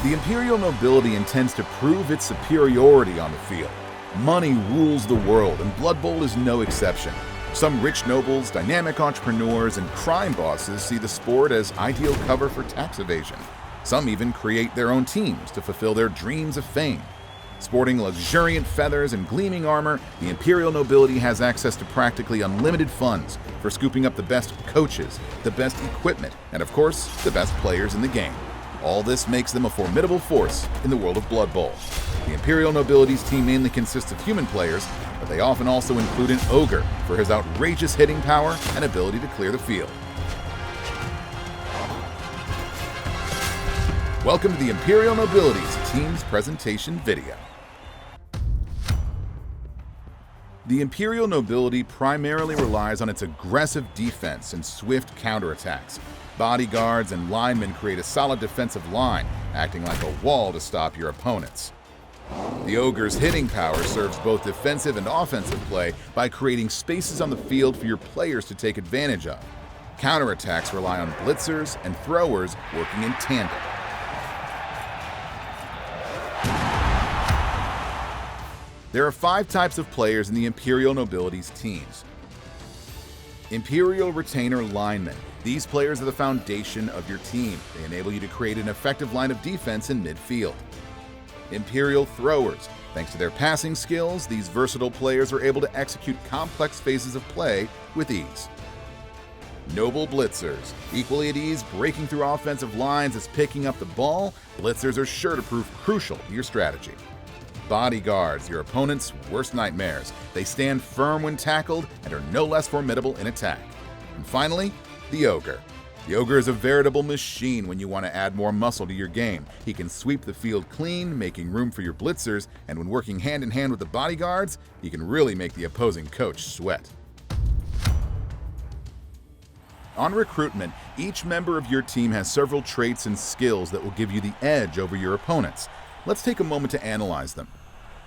The Imperial Nobility intends to prove its superiority on the field. Money rules the world, and Blood Bowl is no exception. Some rich nobles, dynamic entrepreneurs, and crime bosses see the sport as ideal cover for tax evasion. Some even create their own teams to fulfill their dreams of fame. Sporting luxuriant feathers and gleaming armor, the Imperial Nobility has access to practically unlimited funds for scooping up the best coaches, the best equipment, and of course, the best players in the game. All this makes them a formidable force in the world of Blood Bowl. The Imperial Nobility's team mainly consists of human players, but they often also include an ogre for his outrageous hitting power and ability to clear the field. Welcome to the Imperial Nobility's team's presentation video. The Imperial Nobility primarily relies on its aggressive defense and swift counterattacks. Bodyguards and linemen create a solid defensive line, acting like a wall to stop your opponents. The Ogre's hitting power serves both defensive and offensive play by creating spaces on the field for your players to take advantage of. Counterattacks rely on Blitzers and throwers working in tandem. There are 5 types of players in the Imperial Nobility's teams. Imperial Retainer Linemen. These players are the foundation of your team. They enable you to create an effective line of defense in midfield. Imperial Throwers. Thanks to their passing skills, these versatile players are able to execute complex phases of play with ease. Noble Blitzers. Equally at ease, breaking through offensive lines as picking up the ball, Blitzers are sure to prove crucial to your strategy. Bodyguards, your opponent's worst nightmares. They stand firm when tackled and are no less formidable in attack. And finally, the Ogre. The Ogre is a veritable machine when you want to add more muscle to your game. He can sweep the field clean, making room for your Blitzers, and when working hand in hand with the bodyguards, he can really make the opposing coach sweat. On recruitment, each member of your team has several traits and skills that will give you the edge over your opponents. Let's take a moment to analyze them.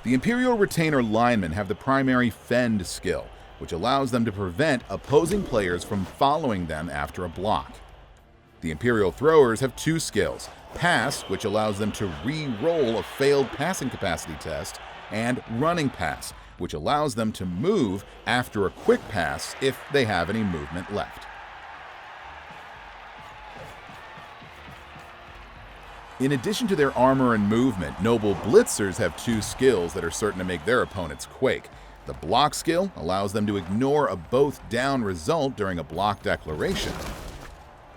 The Imperial Retainer Linemen have the primary Fend skill, which allows them to prevent opposing players from following them after a block. The Imperial Throwers have 2 skills, Pass, which allows them to re-roll a failed passing capacity test, and Running Pass, which allows them to move after a quick pass if they have any movement left. In addition to their armor and movement, Noble Blitzers have 2 skills that are certain to make their opponents quake. The Block skill allows them to ignore a both down result during a block declaration.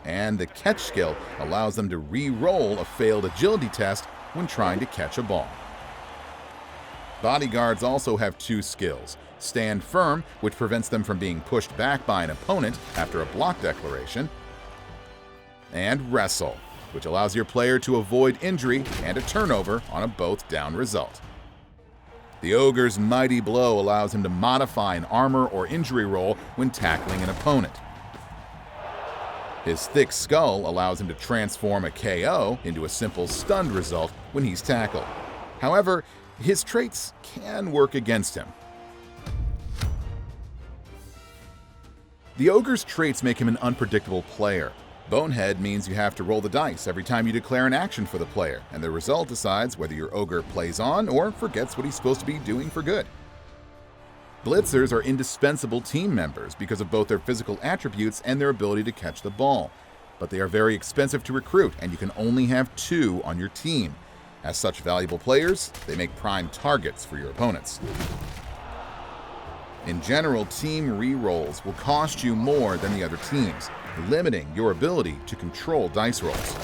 And the Catch skill allows them to re-roll a failed agility test when trying to catch a ball. Bodyguards also have 2 skills. Stand Firm, which prevents them from being pushed back by an opponent after a block declaration. And Wrestle, which allows your player to avoid injury and a turnover on a both down result. The Ogre's Mighty Blow allows him to modify an armor or injury roll when tackling an opponent. His Thick Skull allows him to transform a KO into a simple stunned result when he's tackled. However, his traits can work against him. The Ogre's traits make him an unpredictable player. Bonehead means you have to roll the dice every time you declare an action for the player, and the result decides whether your Ogre plays on or forgets what he's supposed to be doing for good. Blitzers are indispensable team members because of both their physical attributes and their ability to catch the ball. But they are very expensive to recruit, and you can only have 2 on your team. As such valuable players, they make prime targets for your opponents. In general, team re-rolls will cost you more than the other teams, limiting your ability to control dice rolls.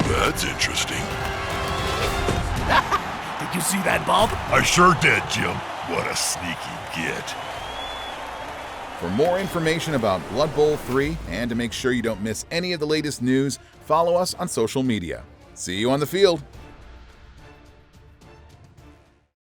That's interesting. Did you see that, Bob? I sure did, Jim. What a sneaky git. For more information about Blood Bowl 3 and to make sure you don't miss any of the latest news, follow us on social media. See you on the field!